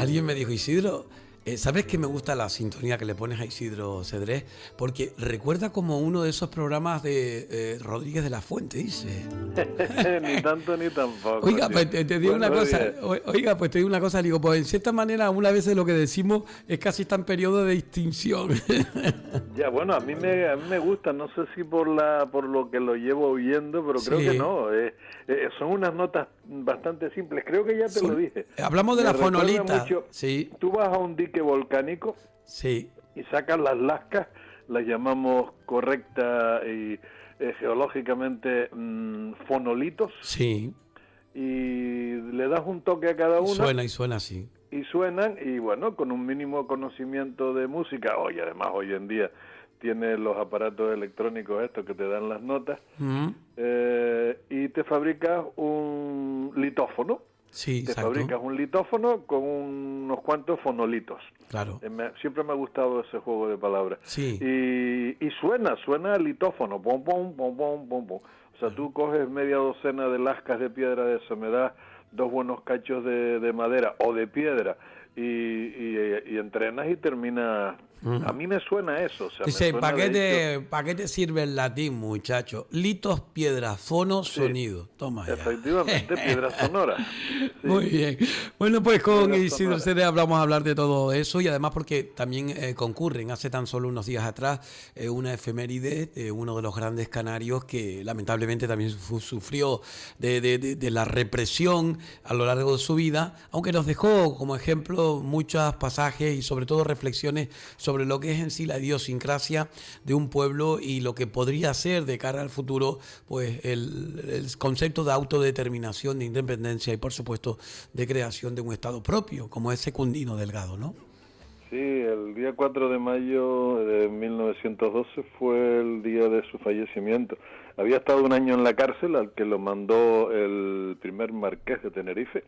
Alguien me dijo, Isidro, ¿sabes que me gusta la sintonía que le pones a Isidro Cedrés? Porque recuerda como uno de esos programas de Rodríguez de la Fuente, dice. Ni tanto ni tampoco, Oiga, tío. pues te digo una Buenos cosa, días. oiga, pues te digo una cosa, digo, pues en cierta manera, una vez lo que decimos es casi está en periodo de extinción. Ya, bueno, a mí me gusta, no sé si por lo que lo llevo oyendo, pero creo que Sí, no. Son unas notas bastante simples. Creo que ya te lo dije. hablamos de Me la recuerda fonolita, mucho. sí, Tú vas a un dique volcánico sí, y sacas las lascas, las llamamos correcta y geológicamente fonolitos, sí, y le das un toque a cada una y suena así. y suenan, y bueno, con un mínimo conocimiento de música, oye, además hoy en día tiene los aparatos electrónicos estos que te dan las notas, Mm, y te fabricas un litófono, sí, te exacto, fabricas un litófono con unos cuantos fonolitos. claro, Siempre me ha gustado ese juego de palabras. sí, Y suena el litófono, pom, pom, pom, pom, pom, pom. O sea, tú coges media docena de lascas de piedra de eso, me das dos buenos cachos de madera o de piedra y entrenas y terminas. A mí me suena eso, o sea, me Dice, suena de hecho. ¿para qué te sirve el latín, muchacho? Litos, piedras, fonos, Sí, sonido. Toma ya. efectivamente, piedras sonoras. Sí, Muy bien. Bueno, pues con piedras Isidro sonoras. Cede hablamos a hablar de todo eso y además porque también concurren hace tan solo unos días atrás una efeméride de uno de los grandes canarios que lamentablemente también sufrió de la represión a lo largo de su vida, aunque nos dejó como ejemplo muchos pasajes y sobre todo reflexiones sobre lo que es en sí la idiosincrasia de un pueblo y lo que podría ser de cara al futuro, pues el concepto de autodeterminación, de independencia y por supuesto de creación de un Estado propio, como es Secundino Delgado, ¿no? Sí, el día 4 de mayo de 1912 fue el día de su fallecimiento. Había estado un año en la cárcel, al que lo mandó el primer marqués de Tenerife,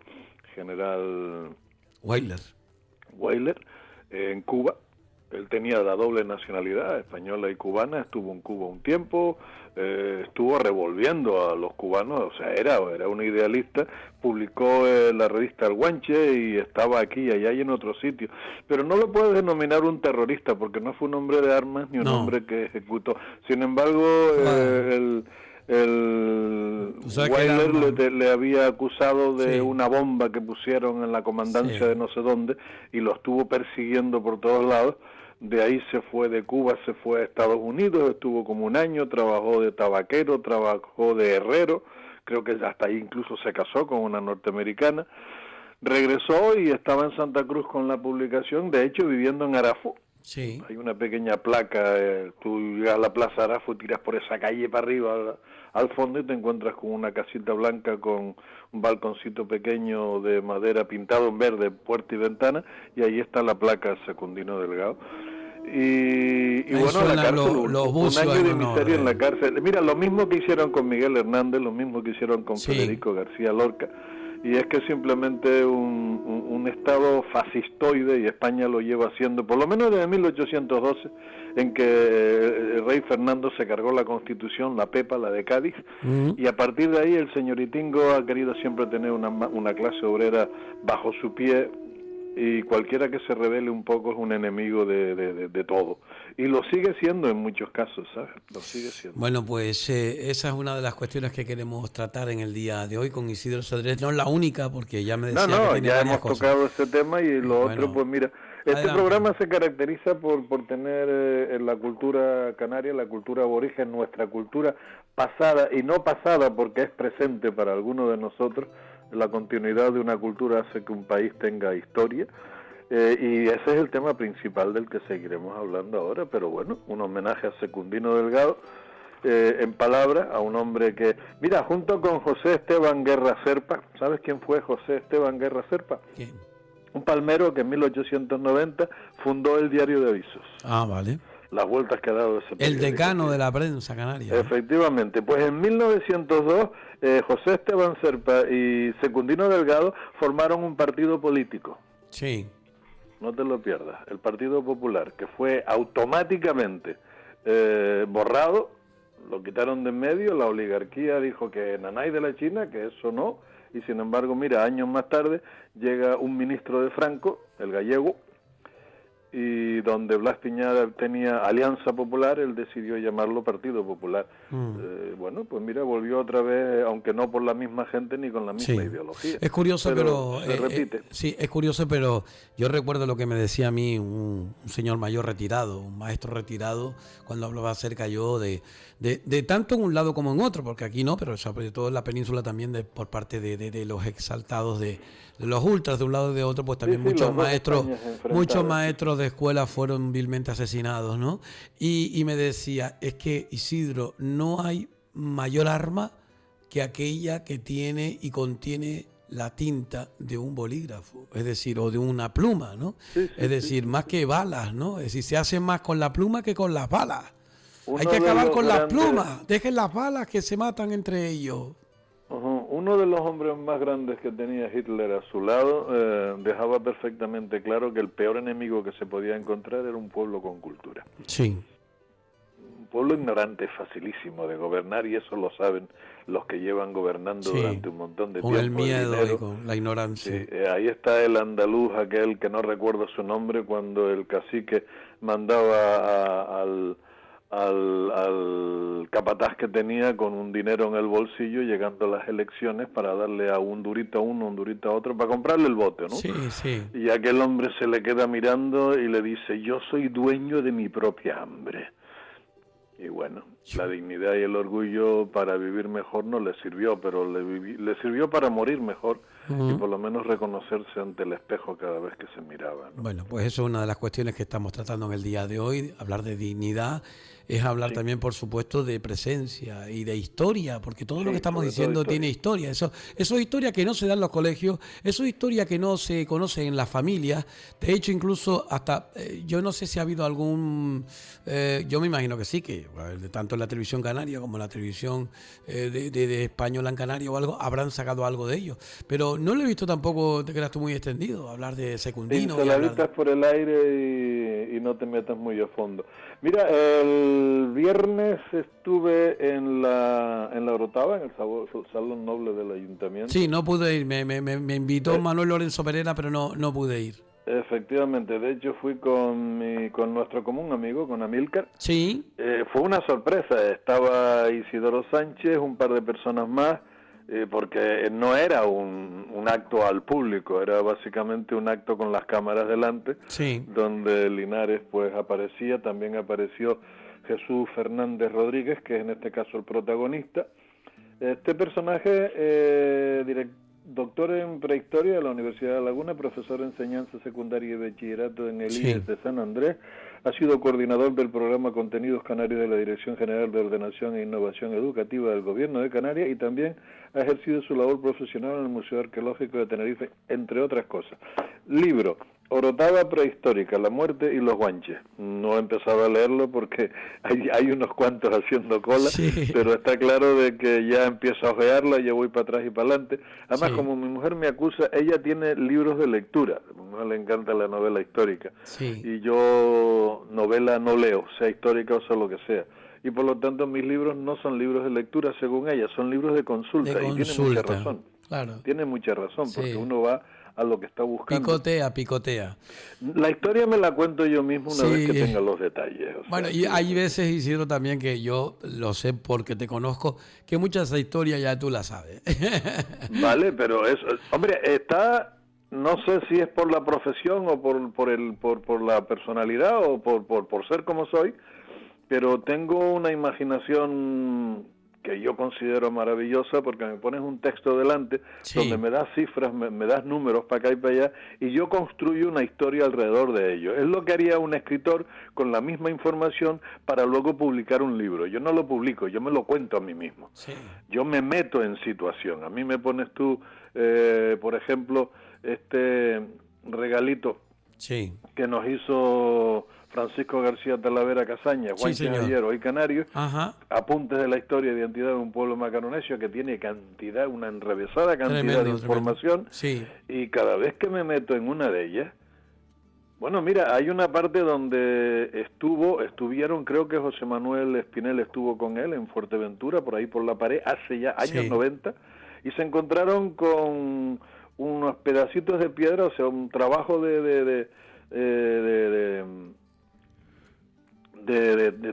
general Weiler. Weyler, en Cuba. Él tenía la doble nacionalidad, española y cubana, estuvo en Cuba un tiempo, estuvo revolviendo a los cubanos, o sea, era un idealista, publicó la revista El Guanche y estaba aquí y allá y en otros sitios, pero no lo puedes denominar un terrorista porque no fue un hombre de armas ni un No. hombre que ejecutó. Sin embargo, Joder. el Tú sabes que el Weyler arma... le había acusado de Sí, una bomba que pusieron en la comandancia sí. de no sé dónde y lo estuvo persiguiendo por todos lados. De ahí se fue de Cuba, se fue a Estados Unidos, estuvo como un año, trabajó de tabaquero, trabajó de herrero, creo que hasta ahí incluso se casó con una norteamericana. Regresó y estaba en Santa Cruz con la publicación, de hecho viviendo en Arafo. Sí. Hay una pequeña placa, tú llegas a la Plaza Arafo, tiras por esa calle para arriba al fondo y te encuentras con una casita blanca con un balconcito pequeño de madera pintado en verde, puerta y ventana, y ahí está la placa Secundino Delgado. Y Ahí bueno, la suenan cárcel, los un bucios año en de honor miseria de en la él. cárcel. Mira, lo mismo que hicieron con Miguel Hernández, lo mismo que hicieron con Sí. Federico García Lorca, y es que simplemente un Estado fascistoide, y España lo lleva haciendo, por lo menos desde 1812, en que el rey Fernando se cargó la Constitución, la Pepa, la de Cádiz, Mm. y a partir de ahí el señoritingo ha querido siempre tener una clase obrera bajo su pie, y cualquiera que se revele un poco es un enemigo de todo. Y lo sigue siendo en muchos casos, ¿sabes? Lo sigue siendo. Bueno, pues esa es una de las cuestiones que queremos tratar en el día de hoy con Isidro Cedrés. No es la única, porque ya me decía que No, tiene ya varias hemos cosas. tocado ese tema y lo otro, Bueno, pues mira, este adelante. programa se caracteriza por tener en la cultura canaria, la cultura aborigen, nuestra cultura pasada y no pasada porque es presente para algunos de nosotros. La continuidad de una cultura hace que un país tenga historia. Y ese es el tema principal del que seguiremos hablando ahora, pero bueno, un homenaje a Secundino Delgado, en palabras, a un hombre que, mira, junto con José Esteban Guerra Serpa, ¿sabes quién fue José Esteban Guerra Serpa? ¿Qué? Un palmero que en 1890 fundó el Diario de Avisos, Ah, vale. las vueltas que ha dado ese El periódico. decano Sí. de la prensa canaria, ¿no? Efectivamente, pues en 1902 José Esteban Serpa y Secundino Delgado formaron un partido político. Sí. No te lo pierdas, el Partido Popular, que fue automáticamente borrado, lo quitaron de en medio, la oligarquía dijo que nanay de la China, que eso no, y sin embargo, mira, años más tarde llega un ministro de Franco, el gallego, y donde Blas Piñar tenía Alianza Popular, él decidió llamarlo Partido Popular. Bueno, pues mira, volvió otra vez, aunque no por la misma gente ni con la misma ideología. Es curioso, pero se repite. Sí, es curioso, pero yo recuerdo lo que me decía a mí un señor mayor retirado, un maestro retirado, cuando hablaba acerca yo de tanto en un lado como en otro, porque aquí no, pero sobre todo en la península también por parte de los exaltados de los ultras de un lado y de otro, pues también muchos maestros de escuela fueron vilmente asesinados, ¿no? Y me decía, es que Isidro, no hay mayor arma que aquella que tiene y contiene la tinta de un bolígrafo, es decir, o de una pluma, ¿no? Es decir, más que balas, ¿no? Es decir, se hace más con la pluma que con las balas. Hay que acabar con las plumas, dejen las balas que se matan entre ellos. Uno de los hombres más grandes que tenía Hitler a su lado dejaba perfectamente claro que el peor enemigo que se podía encontrar era un pueblo con cultura. Sí. Un pueblo ignorante es facilísimo de gobernar y eso lo saben los que llevan gobernando durante un montón de tiempo. Con el miedo y con la ignorancia. Sí, ahí está el andaluz, aquel que no recuerdo su nombre, cuando el cacique mandaba al capataz que tenía con un dinero en el bolsillo llegando a las elecciones para darle a un durito a uno, un durito a otro, para comprarle el voto, ¿no? Sí, sí. Y aquel hombre se le queda mirando y le dice, yo soy dueño de mi propia hambre. Y bueno, la dignidad y el orgullo para vivir mejor no le sirvió, pero le sirvió para morir mejor y por lo menos reconocerse ante el espejo cada vez que se miraba, ¿no? Bueno, pues eso es una de las cuestiones que estamos tratando en el día de hoy. Hablar de dignidad es hablar también, por supuesto, de presencia y de historia, porque todo lo que estamos diciendo tiene historia. Eso es historia que no se da en los colegios, eso es historia que no se conoce en las familias. De hecho, incluso hasta, yo no sé si ha habido algún, yo me imagino que sí, que tanto en la televisión canaria como en la televisión de española en Canarias o algo, habrán sacado algo de ello. Pero no lo he visto tampoco, te creas tú, muy extendido, hablar de Secundino. Pinceladitas por el aire y no te metas muy a fondo. Mira, el viernes estuve en la Orotava, en el Salón Noble del Ayuntamiento. Sí, no pude ir, me invitó Manuel Lorenzo Pereira, pero no pude ir. Efectivamente, de hecho fui con nuestro común amigo, con Amílcar. Sí. Fue una sorpresa, estaba Isidoro Sánchez, un par de personas más, porque no era un acto al público, era básicamente un acto con las cámaras delante, donde Linares pues aparecía, también apareció Jesús Fernández Rodríguez, que es en este caso el protagonista. Este personaje, doctor en prehistoria de la Universidad de Laguna, profesor de enseñanza secundaria y bachillerato en el IES de San Andrés, ha sido coordinador del programa Contenidos Canarios de la Dirección General de Ordenación e Innovación Educativa del Gobierno de Canarias y también ha ejercido su labor profesional en el Museo Arqueológico de Tenerife, entre otras cosas. Libro, Orotava prehistórica, la muerte y los guanches. No he empezado a leerlo porque hay unos cuantos haciendo cola, pero está claro de que ya empiezo a ojearla, ya voy para atrás y para adelante. Además, como mi mujer me acusa, ella tiene libros de lectura, a mi mujer le encanta la novela histórica, y yo novela no leo, sea histórica o sea lo que sea. Y por lo tanto mis libros no son libros de lectura según ella, son libros de consulta. Y tiene mucha razón. Claro. Tiene mucha razón, porque uno va a lo que está buscando. Picotea. La historia me la cuento yo mismo una vez que tenga los detalles. Bueno, y hay veces, Isidro, también que yo lo sé porque te conozco, que muchas de esa historia ya tú la sabes. Vale, pero eso, hombre, está, no sé si es por la profesión o por la personalidad o por ser como soy, pero tengo una imaginación que yo considero maravillosa porque me pones un texto delante donde me das cifras, me das números para acá y para allá y yo construyo una historia alrededor de ello. Es lo que haría un escritor con la misma información para luego publicar un libro. Yo no lo publico, yo me lo cuento a mí mismo. Yo me meto en situación. A mí me pones tú, por ejemplo, este regalito que nos hizo Francisco García Talavera Casaña, Guanches ayer, hoy Canarios, apuntes de la historia y identidad de un pueblo macaronesio que tiene una enrevesada cantidad de información, y cada vez que me meto en una de ellas, bueno, mira, hay una parte donde estuvieron, creo que José Manuel Espinel estuvo con él en Fuerteventura, por ahí por la pared, hace ya años 90, y se encontraron con unos pedacitos de piedra, o sea, un trabajo de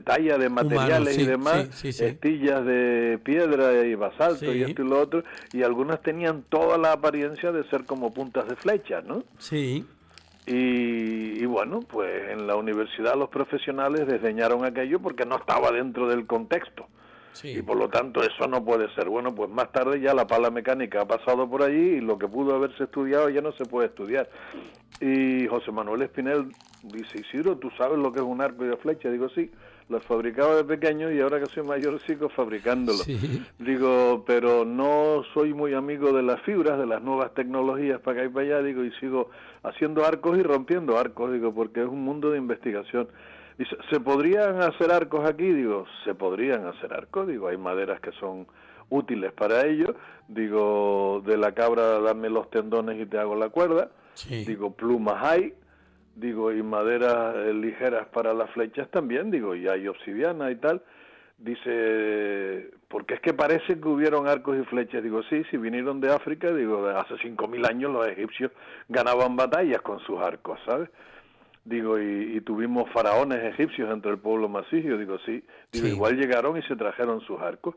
talla de materiales humano, sí, y demás, sí, sí, sí. estillas de piedra y basalto Sí. y esto y lo otro, y algunas tenían toda la apariencia de ser como puntas de flecha, ¿no? Sí, Y bueno, pues en la universidad los profesionales desdeñaron aquello porque no estaba dentro del contexto. Y sí. por lo tanto eso no puede ser. Bueno, pues más tarde ya la pala mecánica ha pasado por allí y lo que pudo haberse estudiado ya no se puede estudiar. Y José Manuel Espinel dice, Isidro, ¿tú sabes lo que es un arco y una flecha? Digo, sí, los fabricaba de pequeño y ahora que soy mayor sigo fabricándolo. Sí. Digo, pero no soy muy amigo de las fibras, de las nuevas tecnologías para acá y para allá, digo, y sigo haciendo arcos y rompiendo arcos, digo, porque es un mundo de investigación. Dice, ¿se podrían hacer arcos aquí? Digo, se podrían hacer arcos, digo, hay maderas que son útiles para ello, digo, de la cabra dame los tendones y te hago la cuerda, Sí. digo, plumas hay, digo, y maderas ligeras para las flechas también, digo, y hay obsidiana y tal. Dice, porque es que parece que hubieron arcos y flechas. Digo, sí, si vinieron de África, digo, hace 5.000 años los egipcios ganaban batallas con sus arcos, ¿sabes? Digo, y tuvimos faraones egipcios entre el pueblo macizo. Digo, sí. Digo, Sí. igual llegaron y se trajeron sus arcos.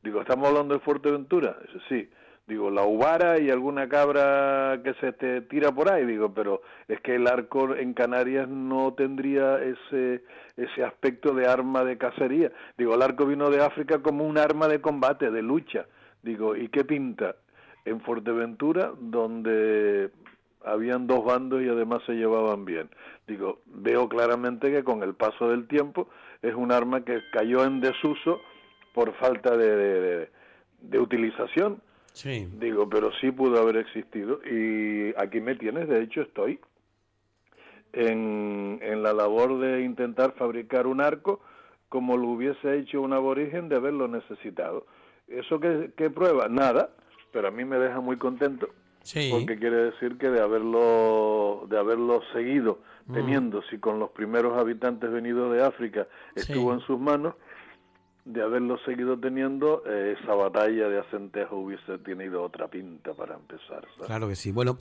Digo, ¿estamos hablando de Fuerteventura? Dice, sí. Digo, la uvara y alguna cabra que se te tira por ahí. Digo, pero es que el arco en Canarias no tendría ese aspecto de arma de cacería. Digo, el arco vino de África como un arma de combate, de lucha. Digo, ¿y qué pinta? En Fuerteventura, donde habían dos bandos y además se llevaban bien. Digo, veo claramente que con el paso del tiempo es un arma que cayó en desuso por falta de utilización. Sí. Digo, pero sí pudo haber existido y aquí me tienes, de hecho estoy en la labor de intentar fabricar un arco como lo hubiese hecho un aborigen de haberlo necesitado. ¿Eso qué prueba? Nada, pero a mí me deja muy contento. Sí. Porque quiere decir que de haberlo seguido teniendo, si con los primeros habitantes venidos de África estuvo en sus manos, de haberlo seguido teniendo, esa batalla de Acentejo hubiese tenido otra pinta para empezar, ¿sabes? Claro que sí. Bueno,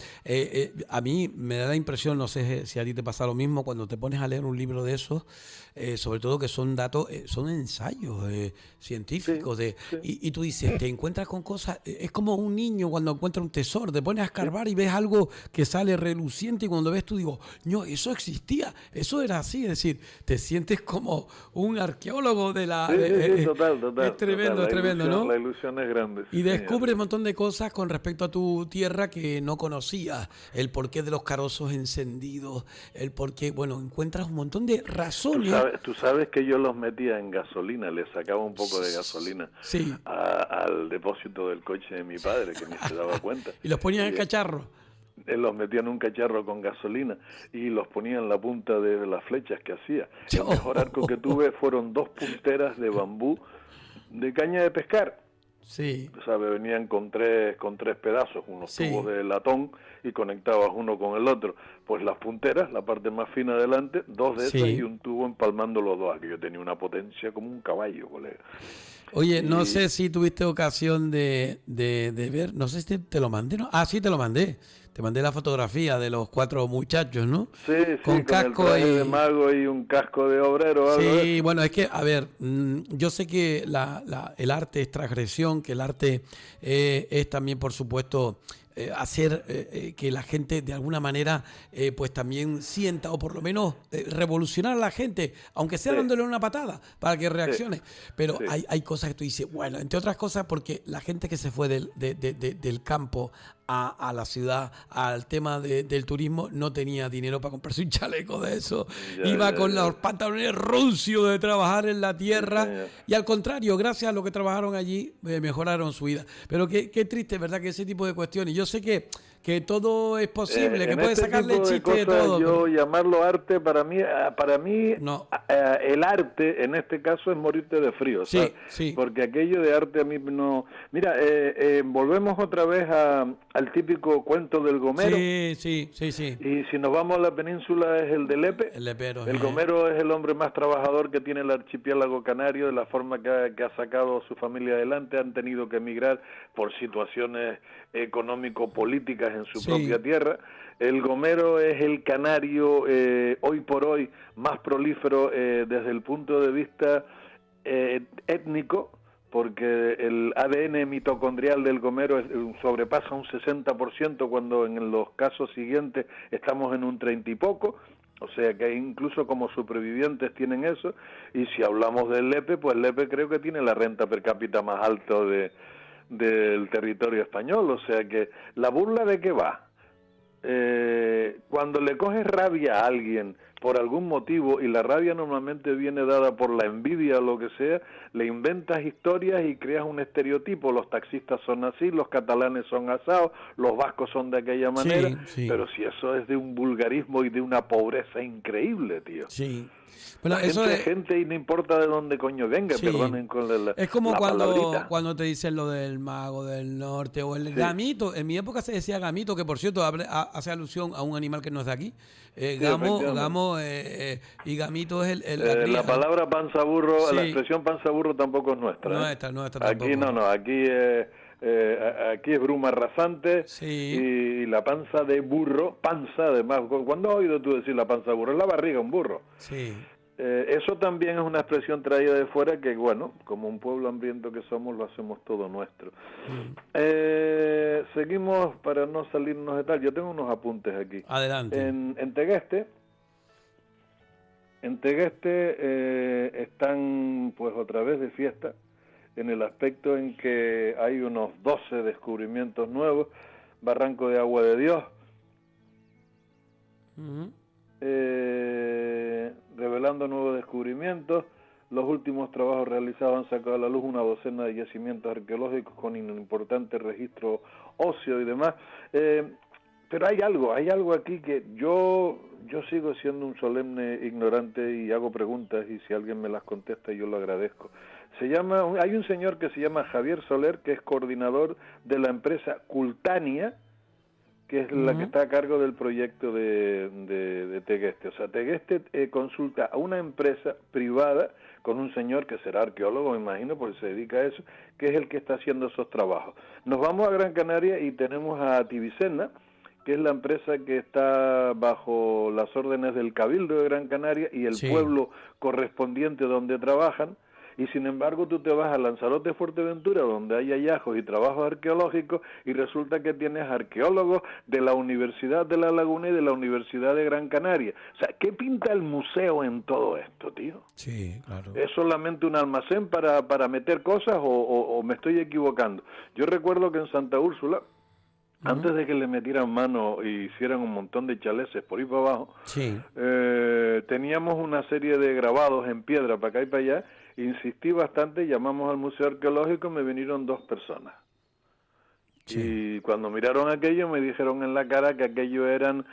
a mí me da la impresión, no sé si a ti te pasa lo mismo, cuando te pones a leer un libro de esos, sobre todo que son datos, son ensayos científicos, Sí, sí. y tú dices, te encuentras con cosas, es como un niño cuando encuentra un tesoro, te pones a escarbar y ves algo que sale reluciente y cuando ves tú digo, no, eso existía, eso era así, es decir, te sientes como un arqueólogo de la... Sí, total. Es tremendo, total. es tremendo, ¿no? La ilusión es grande. Y descubres un montón de cosas con respecto a tu tierra que no conocías. El porqué de los carozos encendidos, el porqué, bueno, encuentras un montón de razones. Tú sabes que yo los metía en gasolina, le sacaba un poco de gasolina Sí. al depósito del coche de mi padre, que ni se daba cuenta. Y los ponían en el cacharro. Él los metía en un cacharro con gasolina y los ponía en la punta de las flechas que hacía. El mejor arco que tuve fueron 2 punteras de bambú de caña de pescar. Sí. ¿Sabe? Venían con tres pedazos, unos tubos de latón y conectabas uno con el otro. Pues las punteras, la parte más fina adelante, 2 de esas y un tubo empalmando los dos. Aquí yo tenía una potencia como un caballo, colega. Oye, no sé si tuviste ocasión de ver, no sé si te lo mandé, ¿no? Ah, sí, te lo mandé. Te mandé la fotografía de los 4 muchachos, ¿no? Sí, con casco el traje de mago y un casco de obrero. Sí, bueno, es que, a ver, yo sé que el arte es transgresión, que el arte es también, por supuesto, hacer que la gente de alguna manera pues también sienta o por lo menos revolucionar a la gente, aunque sea dándole una patada para que reaccione. Pero hay cosas que tú dices, bueno, entre otras cosas porque la gente que se fue del campo a la ciudad, al tema del turismo, no tenía dinero para comprarse un chaleco de eso. Iba con los pantalones runcios de trabajar en la tierra y al contrario, gracias a lo que trabajaron allí, mejoraron su vida. Pero qué triste, ¿verdad? Que ese tipo de cuestiones. Yo sé que que todo es posible, que en puedes este sacarle tipo de chiste de cosas, todo. yo llamarlo arte, para mí No. el arte en este caso es morirte de frío, ¿sabes? Sí, sí. Porque aquello de arte a mí no... Mira, volvemos otra vez al típico cuento del Gomero, Sí, sí, sí, sí. y si nos vamos a la península es el de Lepe. El lepero, El Gomero es el hombre más trabajador que tiene el archipiélago canario, de la forma que ha sacado a su familia adelante. Han tenido que emigrar por situaciones económico-políticas en su propia Sí, tierra. El Gomero es el canario hoy por hoy más prolífero desde el punto de vista étnico, porque el ADN mitocondrial del Gomero sobrepasa un 60%, cuando en los casos siguientes estamos en un 30 y poco. O sea que incluso como supervivientes tienen eso. Y si hablamos del Lepe, pues Lepe creo que tiene la renta per cápita más alta del territorio español. O sea que la burla, ¿de qué va? Cuando le coges rabia a alguien por algún motivo, y la rabia normalmente viene dada por la envidia o lo que sea, le inventas historias y creas un estereotipo. Los taxistas son así, los catalanes son asados, los vascos son de aquella manera, sí, sí, pero si eso es de un vulgarismo y de una pobreza increíble, tío. sí. La Bueno, eso gente es es, gente y no importa de dónde coño venga, sí. perdonen con Es como la palabrita. cuando te dicen lo del mago del norte o el Sí, gamito. En mi época se decía gamito, que por cierto hace alusión a un animal que no es de aquí. sí, efectivamente. Gamo y gamito es la La cría, ¿no? palabra panzaburro, la Sí, expresión panzaburro tampoco es nuestra, ¿eh? no está Aquí tampoco. no, aquí es bruma rasante Sí, y la panza de burro, panza además. ¿Cuándo has oído tú decir la panza de burro? Es la barriga, un burro. sí. Eso también es una expresión traída de fuera que, bueno, como un pueblo hambriento que somos, lo hacemos todo nuestro. Mm. Seguimos para no salirnos de tal. Yo tengo unos apuntes aquí. Adelante. En Tegueste, están pues otra vez de fiesta, en el aspecto en que hay unos 12 descubrimientos nuevos. Barranco de Agua de Dios, Ujú. revelando nuevos descubrimientos. Los últimos trabajos realizados han sacado a la luz una docena de yacimientos arqueológicos con un importante registro óseo y demás. Pero hay algo aquí que yo sigo siendo un solemne ignorante y hago preguntas, y si alguien me las contesta yo lo agradezco. Hay un señor que se llama Javier Soler, que es coordinador de la empresa Cultania, que es la que Ujú. está a cargo del proyecto de Tegueste. O sea, Tegueste consulta a una empresa privada con un señor que será arqueólogo, me imagino, porque se dedica a eso, que es el que está haciendo esos trabajos. Nos vamos a Gran Canaria y tenemos a Tibicena, que es la empresa que está bajo las órdenes del Cabildo de Gran Canaria y el Sí. pueblo correspondiente donde trabajan. Y sin embargo tú te vas a Lanzarote, Fuerteventura, donde hay hallazgos y trabajos arqueológicos, y resulta que tienes arqueólogos de la Universidad de La Laguna y de la Universidad de Gran Canaria. O sea, ¿qué pinta el museo en todo esto, tío? Sí, claro. ¿Es solamente un almacén para meter cosas o me estoy equivocando? Yo recuerdo que en Santa Úrsula, Ujú. antes de que le metieran mano y hicieran un montón de chaleces por ahí para abajo, Sí, teníamos una serie de grabados en piedra para acá y para allá. Insistí bastante, llamamos al Museo Arqueológico, me vinieron 2 personas. sí. Y cuando miraron aquello me dijeron en la cara que aquello eran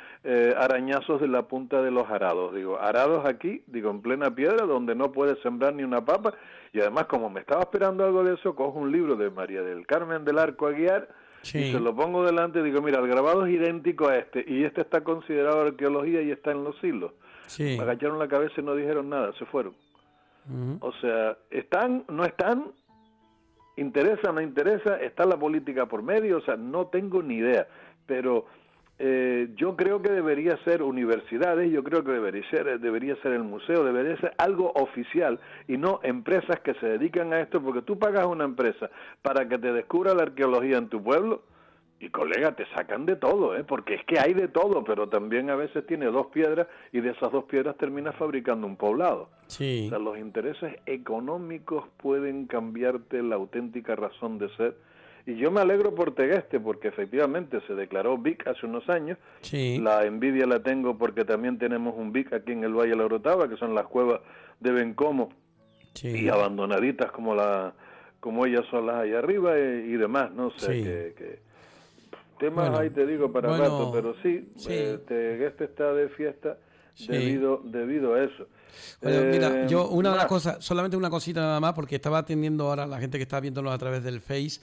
arañazos de la punta de los arados. Digo, arados aquí, digo, en plena piedra, donde no puedes sembrar ni una papa. Y además, como me estaba esperando algo de eso, cojo un libro de María del Carmen del Arco Aguiar y se Sí, lo pongo delante y digo, mira, el grabado es idéntico a este, y este está considerado arqueología y está en los siglos. Me sí. agacharon la cabeza y no dijeron nada, se fueron. Ujú. O sea, ¿están, no están? ¿Interesa, no interesa? ¿Está la política por medio? O sea, no tengo ni idea. Pero yo creo que debería ser universidades, yo creo que debería ser el museo, debería ser algo oficial y no empresas que se dedican a esto, porque tú pagas a una empresa para que te descubra la arqueología en tu pueblo. Y colega, te sacan de todo, porque es que hay de todo, pero también a veces tiene 2 piedras y de esas 2 piedras terminas fabricando un poblado. O sea, Sí, los intereses económicos pueden cambiarte la auténtica razón de ser. Y yo me alegro por Tegueste, porque efectivamente se declaró BIC hace unos años. sí, La envidia la tengo porque también tenemos un BIC aquí en el Valle de la Orotava, que son las cuevas de Bencomo, y sí, abandonaditas como ellas solas allá arriba y demás, ¿no? O sea, sí. temas Bueno, ahí te digo para bueno, rato, pero sí, sí. este está de fiesta Sí. debido a eso. Bueno, mira, yo una de las Más, cosas, solamente una cosita nada más, porque estaba atendiendo ahora a la gente que está viéndonos a través del Face,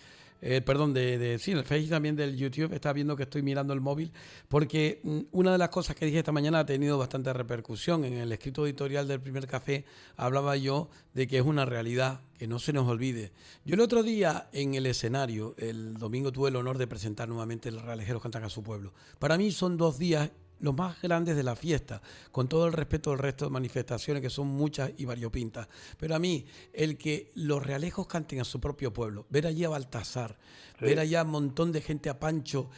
perdón, sí, el Face también del YouTube, está viendo que estoy mirando el móvil, porque una de las cosas que dije esta mañana ha tenido bastante repercusión. En el escrito editorial del Primer Café hablaba yo de que es una realidad, que no se nos olvide. Yo el otro día en el escenario, el domingo, tuve el honor de presentar nuevamente el Realejeros Cantan a su pueblo. Para mí son 2 días los más grandes de la fiesta, con todo el respeto del resto de manifestaciones, que son muchas y variopintas. Pero a mí, el que los realejos canten a su propio pueblo, ver allí a Baltasar, ver allá un montón de gente, a Pancho,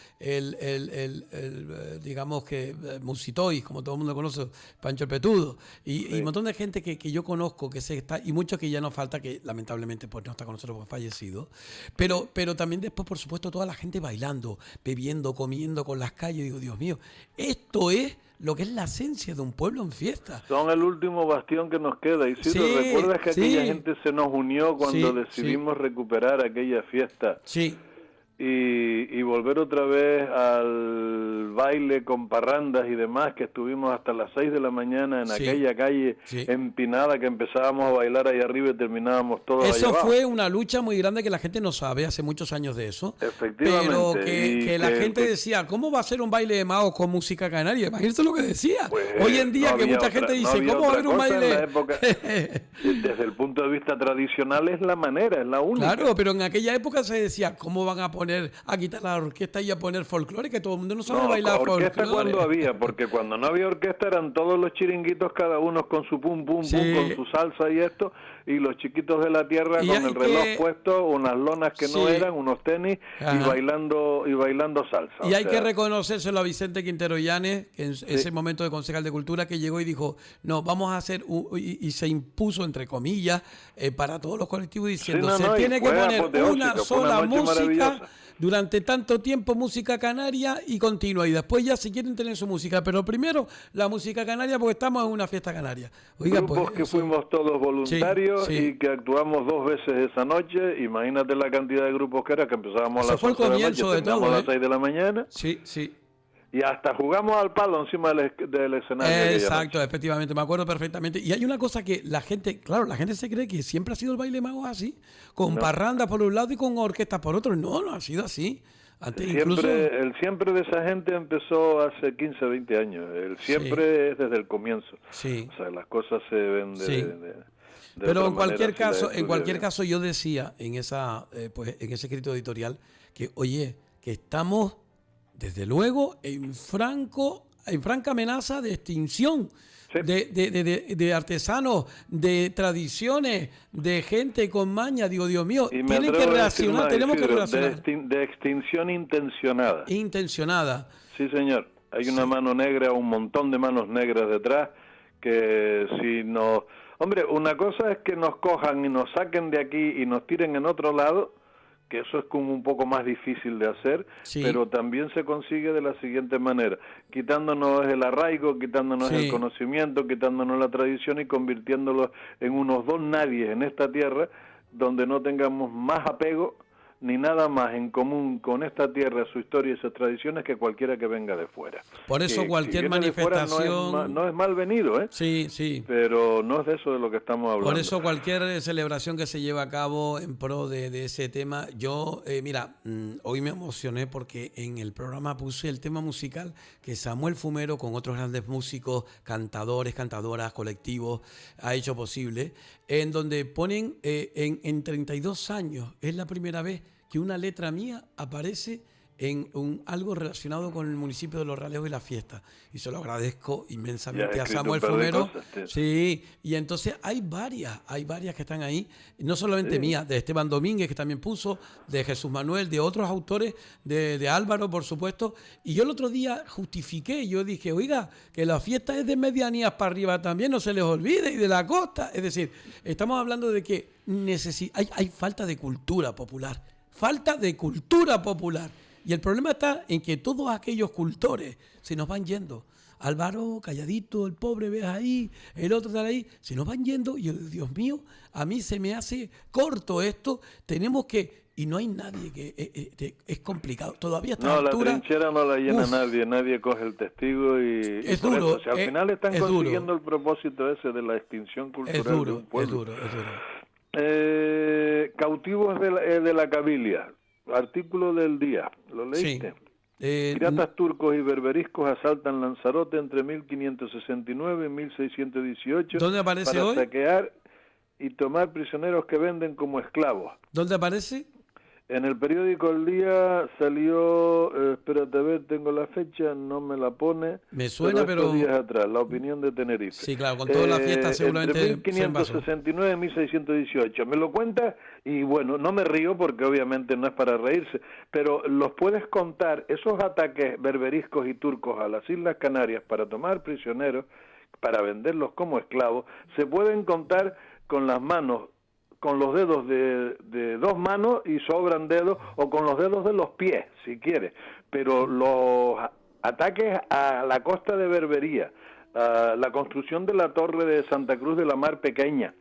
digamos que Musitoy, como todo el mundo conoce, Pancho el Petudo, y un montón de gente que yo conozco, que se está, y muchos que ya nos falta, que lamentablemente pues no está con nosotros porque ha fallecido, pero también después, por supuesto, toda la gente bailando, bebiendo, comiendo con las calles. Digo, Dios mío, esto es lo que es la esencia de un pueblo en fiesta. son el último bastión que nos queda. Y si Sí, recuerdas que sí. aquella gente se nos unió cuando Sí, decidimos recuperar aquella fiesta Sí, y volver otra vez al baile con parrandas y demás, que estuvimos hasta las 6 de la mañana en Sí, aquella calle sí. empinada, que empezábamos a bailar ahí arriba y terminábamos todos allá Eso abajo. fue una lucha muy grande que la gente no sabe, hace muchos años de eso. Efectivamente, Pero y que la que- gente que- decía, ¿cómo va a ser un baile de magos con música canaria? Imagínate lo que decía. Pues, Hoy en día no que había mucha otra- gente no dice, había ¿cómo va a otra haber un cosa en baile? la época. Desde el punto de vista tradicional es la manera, es la única. Claro, pero en aquella época se decía, ¿cómo van a quitar la orquesta y a poner folclore? Que todo el mundo no sabe No, bailar orquesta folclore. cuando había, porque cuando no había orquesta eran todos los chiringuitos, cada uno con su pum pum Sí. pum, con su salsa y esto, y los chiquitos de la tierra Y con hay el reloj que- puesto, unas lonas que no Sí. eran, unos tenis, Ajá. y bailando salsa. Y o hay que sea, reconocérselo a Vicente Quintero Llanes, que en ese momento de concejal de Cultura, que llegó y dijo, no, vamos a hacer, y se impuso, entre comillas, para todos los colectivos, diciendo, no, se no, y tiene que fue poner apoteósico, una fue una sola noche música maravillosa. durante tanto tiempo, música canaria y continua. Y después ya si quieren tener su música, pero primero la música canaria porque estamos en una fiesta canaria. Oiga, grupos pues, que eso- fuimos todos voluntarios Sí, sí. y que actuamos 2 veces esa noche. Imagínate la cantidad de grupos que era, que empezábamos a Ese las fue el 11 de la noche, comienzo de terminamos todo, a las 6 de la mañana. Sí, sí. Y hasta jugamos al palo encima del escenario. aquella Exacto, noche. efectivamente, me acuerdo perfectamente. Y hay una cosa que la gente, claro, la gente se cree que siempre ha sido el baile mago así, con parrandas por un lado y con orquestas por otro. No, no ha sido así. Antes incluso... El siempre de esa gente empezó hace 15, 20 años. El siempre es desde el comienzo. Sí. O sea, las cosas se ven de, Sí. de Pero otra en cualquier manera, si las caso, estudias bien. yo decía en en ese escrito editorial que, oye, que estamos desde luego en franca amenaza de extinción. Sí. De artesanos, de tradiciones, de gente con maña. Digo, Dios mío, Y me tienen que atrevo a decir reaccionar, más, tenemos que Isidro, reaccionar. de extinción intencionada. Intencionada. Sí, señor. Hay una mano negra, un montón de manos negras detrás, que si nos... Hombre, una cosa es que nos cojan y nos saquen de aquí y nos tiren en otro lado, que eso es como un poco más difícil de hacer, Sí. pero también se consigue de la siguiente manera, quitándonos el arraigo, quitándonos Sí. el conocimiento, quitándonos la tradición y convirtiéndolo en unos don nadies en esta tierra, donde no tengamos más apego ni nada más en común con esta tierra, su historia y sus tradiciones que cualquiera que venga de fuera. Por eso Que cualquier si viene de fuera manifestación... no es mal venido, ¿eh? Sí, sí. Pero no es de eso de lo que estamos hablando. Por eso cualquier celebración que se lleve a cabo en pro de ese tema, yo, mira, hoy me emocioné porque en el programa puse el tema musical que Samuel Fumero con otros grandes músicos, cantadores, cantadoras, colectivos, ha hecho posible, en donde ponen en 32 años, es la primera vez que una letra mía aparece en algo relacionado con el municipio de Los Realejos y la fiesta. Y se lo agradezco inmensamente Ya, a escrito Samuel un par de Fumero. cosas, tío. Sí, y entonces hay varias que están ahí, no solamente mía, de Esteban Domínguez, que también puso, de Jesús Manuel, de otros autores, de Álvaro, por supuesto. Y yo el otro día justifiqué, yo dije, oiga, que la fiesta es de Medianías para arriba también, no se les olvide, y de la costa. Es decir, estamos hablando de que hay falta de cultura popular. Falta de cultura popular. Y el problema está en que todos aquellos cultores se nos van yendo. Álvaro, calladito, el pobre, ves ahí, el otro está ahí, se nos van yendo y yo, Dios mío, a mí se me hace corto esto. Tenemos que y no hay nadie es complicado. Todavía está No, la trinchera no la llena nadie coge el testigo es por duro. Eso, si al final están consiguiendo duro. el propósito ese de la extinción cultural de un pueblo. Es duro. Cautivos de la Cabilia, artículo del día, ¿lo leíste? Sí. Piratas turcos y berberiscos asaltan Lanzarote entre 1569 y 1618 ¿Dónde aparece para hoy? saquear y tomar prisioneros que venden como esclavos. ¿Dónde aparece? En el periódico El Día salió, espérate a ver, tengo la fecha, no me la pone. Me suena, pero días atrás, La Opinión de Tenerife. Sí, claro, con todas las fiestas seguramente. Entre 1569 y 1618. Me lo cuenta y bueno, no me río porque obviamente no es para reírse, pero los puedes contar, esos ataques berberiscos y turcos a las Islas Canarias para tomar prisioneros, para venderlos como esclavos, se pueden contar con las manos, con los dedos de dos manos y sobran dedos, o con los dedos de los pies, si quieres. Pero los ataques a la costa de Berbería, a la construcción de la torre de Santa Cruz de la Mar Pequeña,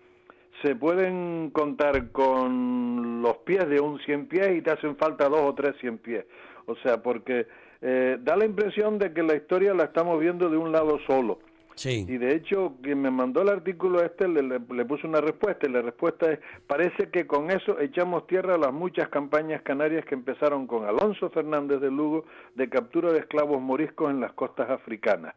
se pueden contar con los pies de un 100 pies y te hacen falta 2 o 3 100 pies. O sea, porque da la impresión de que la historia la estamos viendo de un lado solo. Sí. Y de hecho, quien me mandó el artículo le puse una respuesta, y la respuesta es: parece que con eso echamos tierra a las muchas campañas canarias que empezaron con Alonso Fernández de Lugo de captura de esclavos moriscos en las costas africanas.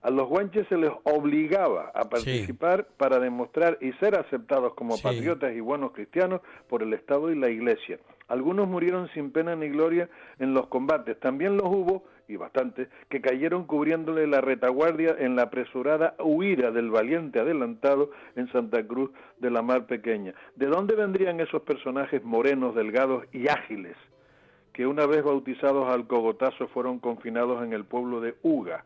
A los guanches se les obligaba a participar para demostrar y ser aceptados como patriotas y buenos cristianos por el Estado y la Iglesia. Algunos murieron sin pena ni gloria en los combates. También los hubo, y bastantes, que cayeron cubriéndole la retaguardia en la apresurada huida del valiente adelantado en Santa Cruz de la Mar Pequeña. ¿De dónde vendrían esos personajes morenos, delgados y ágiles, que una vez bautizados al cogotazo fueron confinados en el pueblo de Uga?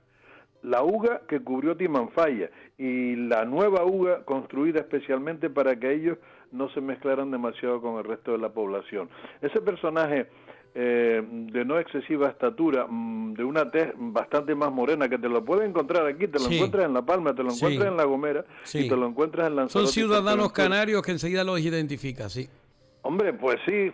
La Uga que cubrió Timanfaya y la nueva Uga construida especialmente para que ellos no se mezclaran demasiado con el resto de la población. Ese personaje de no excesiva estatura, de una tez bastante más morena, que te lo puedes encontrar aquí, te lo encuentras en La Palma, te lo encuentras en La Gomera y te lo encuentras en Lanzarote. Son ciudadanos canarios que enseguida los identifica, sí. Hombre, pues sí,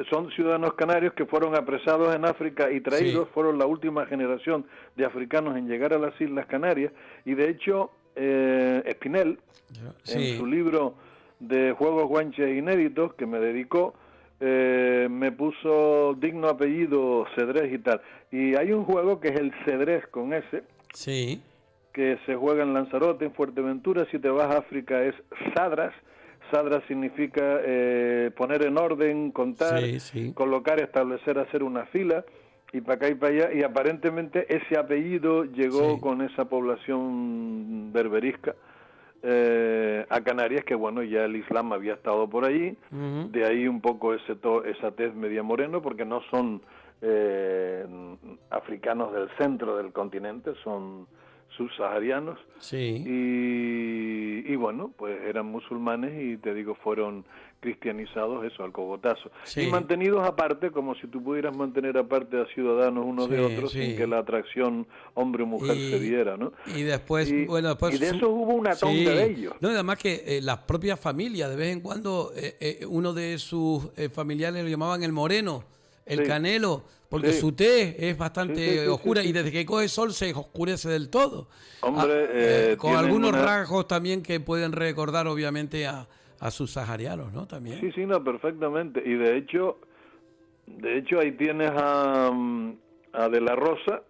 son ciudadanos canarios que fueron apresados en África y traídos, fueron la última generación de africanos en llegar a las Islas Canarias, y de hecho Espinel, en su libro de Juegos Guanches Inéditos, que me dedicó, me puso digno apellido Cedrés y tal, y hay un juego que es el Cedrés con S, que se juega en Lanzarote, en Fuerteventura. Si te vas a África es Sadras. Sadra significa poner en orden, contar, colocar, establecer, hacer una fila, y para acá y para allá, y aparentemente ese apellido llegó con esa población berberisca a Canarias, que bueno, ya el Islam había estado por allí, de ahí un poco esa tez media moreno, porque no son africanos del centro del continente, son subsaharianos, y bueno, pues eran musulmanes y te digo, fueron cristianizados, eso, al cogotazo, y mantenidos aparte, como si tú pudieras mantener aparte a ciudadanos unos de otros sin que la atracción hombre o mujer se diera, ¿no? Y después, y de eso hubo una tonda de ellos. No, y además que las propias familias, de vez en cuando, uno de sus familiares lo llamaban el moreno, el canelo, porque su tez es bastante oscura, y desde que coge sol se oscurece del todo. Hombre, con algunos rasgos también que pueden recordar obviamente a sus saharianos, ¿no? También. Sí, no, perfectamente. Y de hecho ahí tienes a De la Rosa,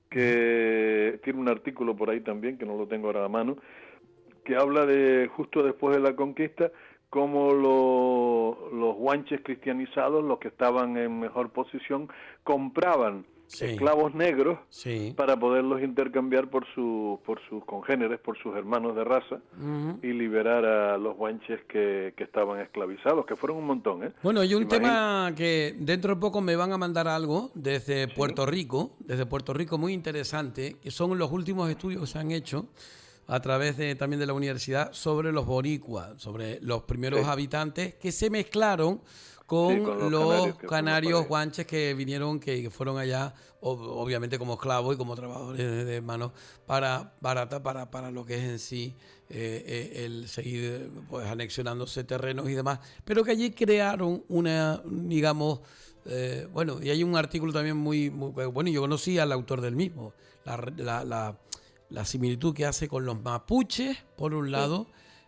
que tiene un artículo por ahí también, que no lo tengo ahora a mano, que habla de justo después de la conquista, cómo los guanches cristianizados, los que estaban en mejor posición, compraban esclavos negros para poderlos intercambiar por sus congéneres, por sus hermanos de raza, y liberar a los guanches que estaban esclavizados, que fueron un montón, Bueno, hay un tema que dentro de poco me van a mandar algo desde Puerto Rico, muy interesante, que son los últimos estudios que se han hecho a través también de la universidad sobre los boricuas, sobre los primeros habitantes que se mezclaron con con los que canarios guanches que vinieron, que fueron allá, obviamente como esclavos y como trabajadores de manos, para lo que es en sí el seguir pues anexionándose terrenos y demás, pero que allí crearon una, digamos, bueno, y hay un artículo también muy bueno, y yo conocí al autor del mismo, la similitud que hace con los mapuches, por un lado,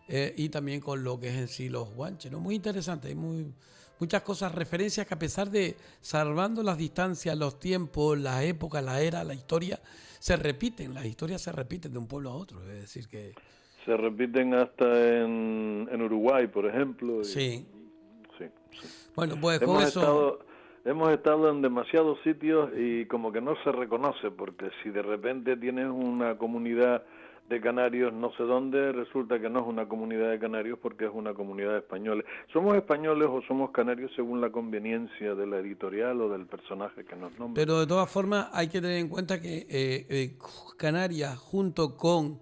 y también con lo que es en sí los guanches, ¿no? Muy interesante, hay muchas cosas, referencias que a pesar de, salvando las distancias, los tiempos, las épocas, la era, la historia, las historias se repiten de un pueblo a otro, es decir que... Se repiten hasta en Uruguay, por ejemplo. Sí. Sí. Bueno, pues con eso... Hemos estado en demasiados sitios y como que no se reconoce, porque si de repente tienes una comunidad de canarios no sé dónde, resulta que no es una comunidad de canarios porque es una comunidad de españoles. Somos españoles o somos canarios según la conveniencia de la editorial o del personaje que nos nombra. Pero de todas formas hay que tener en cuenta que Canarias junto con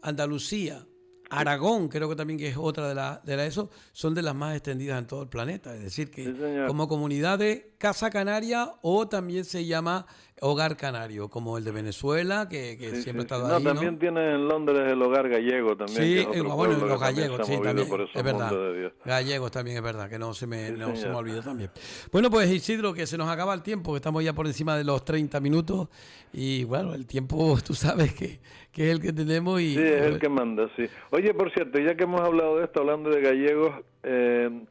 Andalucía, Aragón, creo que también que es otra de la eso, son de las más extendidas en todo el planeta. Es decir, que como comunidad de Casa Canaria, o también se llama Hogar Canario, como el de Venezuela, que siempre ha estado ahí. También tiene en Londres el Hogar Gallego también. Sí, que es otro bueno, pueblo los gallegos, sí, también, es verdad. De Dios. Gallegos también es verdad, que no se me olvida también. Bueno, pues Isidro, que se nos acaba el tiempo, que estamos ya por encima de los 30 minutos, y bueno, el tiempo tú sabes que es el que tenemos. Y, sí, es el que manda, sí. Oye, por cierto, ya que hemos hablado de esto, hablando de gallegos,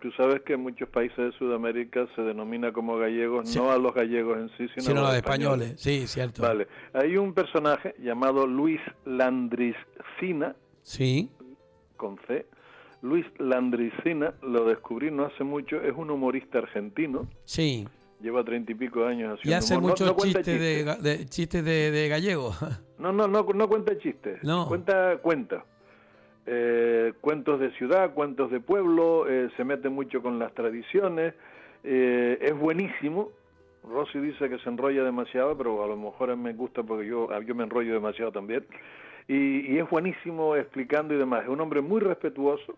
tú sabes que en muchos países de Sudamérica se denomina como gallegos, sí, no a los gallegos en sí, sino a los españoles. Sí, cierto. Vale, hay un personaje llamado Luis Landricina, sí, con C. Luis Landricina, lo descubrí no hace mucho, es un humorista argentino. Sí. Lleva 30 y pico años haciendo y hace humor. muchos chistes de gallego. No cuenta chistes, cuenta cuentos de ciudad, cuentos de pueblo, se mete mucho con las tradiciones, es buenísimo. Rosy dice que se enrolla demasiado, pero a lo mejor me gusta porque yo me enrollo demasiado también, y es buenísimo explicando y demás. Es un hombre muy respetuoso.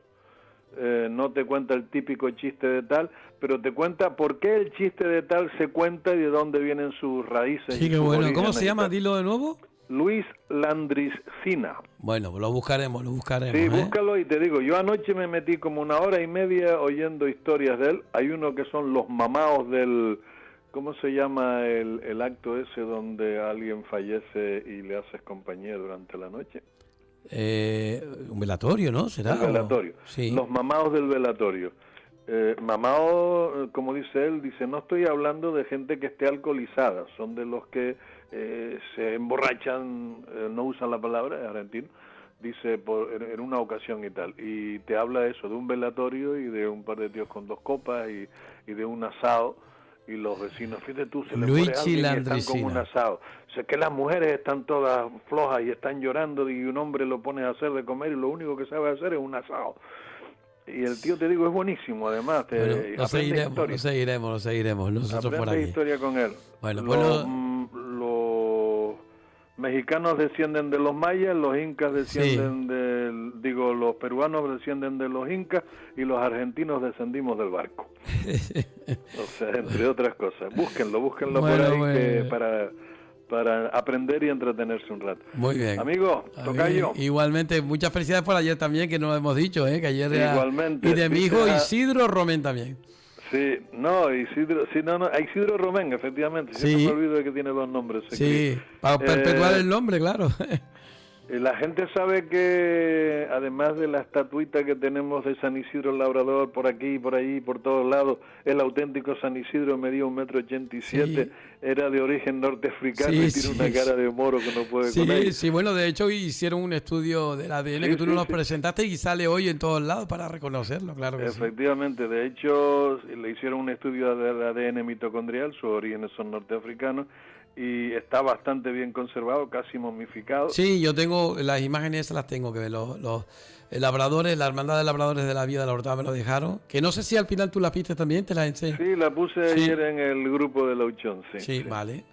No te cuenta el típico chiste de tal, pero te cuenta por qué el chiste de tal se cuenta y de dónde vienen sus raíces. Sí, qué bueno. ¿Cómo se llama? Dilo de nuevo. Luis Landricina. Bueno, lo buscaremos. Sí, búscalo y te digo, yo anoche me metí como 1 hora y media oyendo historias de él. Hay uno que son los mamaos del... ¿Cómo se llama el acto ese donde alguien fallece y le haces compañía durante la noche? Un velatorio, ¿no? ¿Será? El velatorio. Sí. Los mamaos del velatorio. Mamao, como dice él, no estoy hablando de gente que esté alcoholizada, son de los que se emborrachan, no usan la palabra, es argentino, dice en una ocasión y tal, y te habla eso, de un velatorio y de un par de tíos con 2 copas y de un asado, y los vecinos, fíjate tú, se les muere alguien y están con un asado. O sea, que las mujeres están todas flojas y están llorando y un hombre lo pone a hacer de comer y lo único que sabe hacer es un asado. Y el tío, te digo, es buenísimo, además. Lo seguiremos nosotros por aquí. Historia con él. Bueno, los mexicanos descienden de los mayas, los incas descienden los peruanos descienden de los incas y los argentinos descendimos del barco. O sea, entre otras cosas. Búsquenlo por ahí para aprender y entretenerse un rato. Muy bien. Amigo, tocayo. Igualmente, muchas felicidades por ayer también, que no lo hemos dicho, que ayer era... Igualmente. Y de mi hijo Isidro Romén también. Sí, Isidro Romén, efectivamente. Sí. Siempre me olvido de que tiene 2 nombres. Sí, para perpetuar el nombre, claro. La gente sabe que, además de la estatuita que tenemos de San Isidro Labrador por aquí, por ahí, por todos lados, el auténtico San Isidro medía 1,87 m, sí, era de origen norteafricano y tiene una cara de moro que no puede con ella. Sí, bueno, de hecho hicieron un estudio del ADN que tú nos presentaste y sale hoy en todos lados para reconocerlo, claro que Efectivamente, de hecho, le hicieron un estudio del ADN mitocondrial, sus orígenes son norteafricanos, y está bastante bien conservado, casi momificado. Sí, yo tengo las imágenes, esas las tengo que ver, los labradores, la hermandad de labradores de la Vía de la Hortada me lo dejaron, que no sé si al final tú la viste también, te la enseñé. Sí, la puse ayer en el grupo de Lauchón, sí. Vale.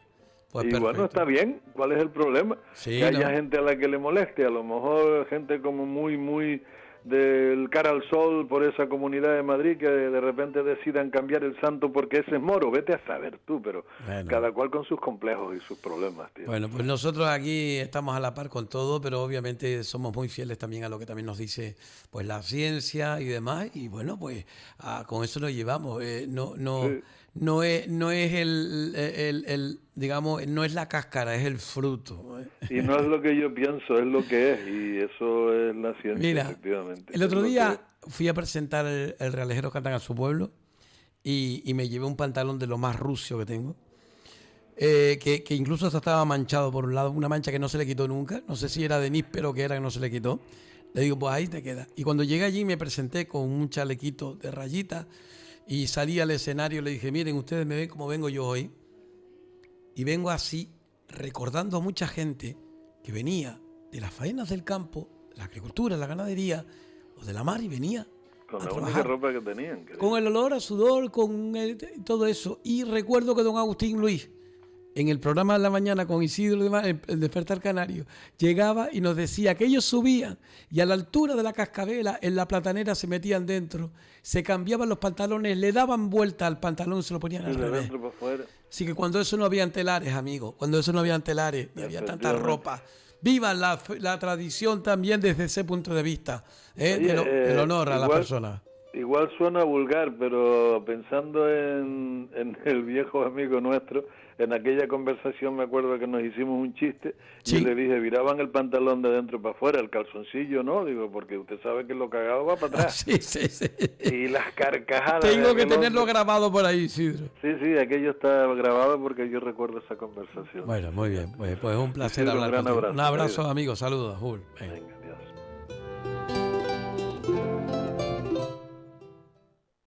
Pues y perfecto. Bueno, está bien, ¿cuál es el problema? Sí, que haya gente a la que le moleste, a lo mejor gente como muy del cara al sol por esa Comunidad de Madrid, que de repente decidan cambiar el santo porque ese es moro, vete a saber tú, pero Bueno. cada cual con sus complejos y sus problemas, tío. Bueno, pues nosotros aquí estamos a la par con todo, pero obviamente somos muy fieles también a lo que también nos dice pues la ciencia y demás, y bueno, pues con eso nos llevamos. Sí. No es digamos, no es la cáscara, es el fruto. Y no es lo que yo pienso, es lo que es, y eso es la ciencia, Mira, efectivamente. el otro Es lo día que fui a presentar el Realejero Cantan a su pueblo y me llevé un pantalón de lo más rucio que tengo. Que incluso hasta estaba manchado por un lado, una mancha que no se le quitó nunca, no sé si era de níspero que era que no se le quitó. Le digo, pues ahí te queda. Y cuando llegué allí me presenté con un chalequito de rayitas y salí al escenario y le dije, miren, ustedes me ven como vengo yo hoy. Y vengo así, recordando a mucha gente que venía de las faenas del campo, de la agricultura, la ganadería o de la mar y venía con a la trabajar. única ropa que tenían. Con el olor a sudor, con todo eso. Y recuerdo que don Agustín Luis, en el programa de la mañana con Isidro y demás, el Despertar Canario, llegaba y nos decía que ellos subían y a la altura de la cascabela, en la platanera, se metían dentro, se cambiaban los pantalones, le daban vuelta al pantalón y se lo ponían al De revés. dentro para afuera. Así que cuando eso no había telares, amigo, cuando eso no había telares, ni había tanta ropa. Viva la tradición también desde ese punto de vista, Oye, el honor a la igual- persona. Igual suena vulgar, pero pensando en el viejo amigo nuestro, en aquella conversación me acuerdo que nos hicimos un chiste Sí. y le dije, viraban el pantalón de dentro para afuera, el calzoncillo no, digo, porque usted sabe que lo cagado va para atrás. Sí, sí, sí. Y las carcajadas... Tengo de que aquel tenerlo hombre. grabado por ahí, Isidro. Sí, sí, aquello está grabado porque yo recuerdo esa conversación. Bueno, muy bien. Pues un placer Isidro, un hablar gran contigo. abrazo, Un abrazo, querido. amigo. Saludos, Jul. Venga. Venga.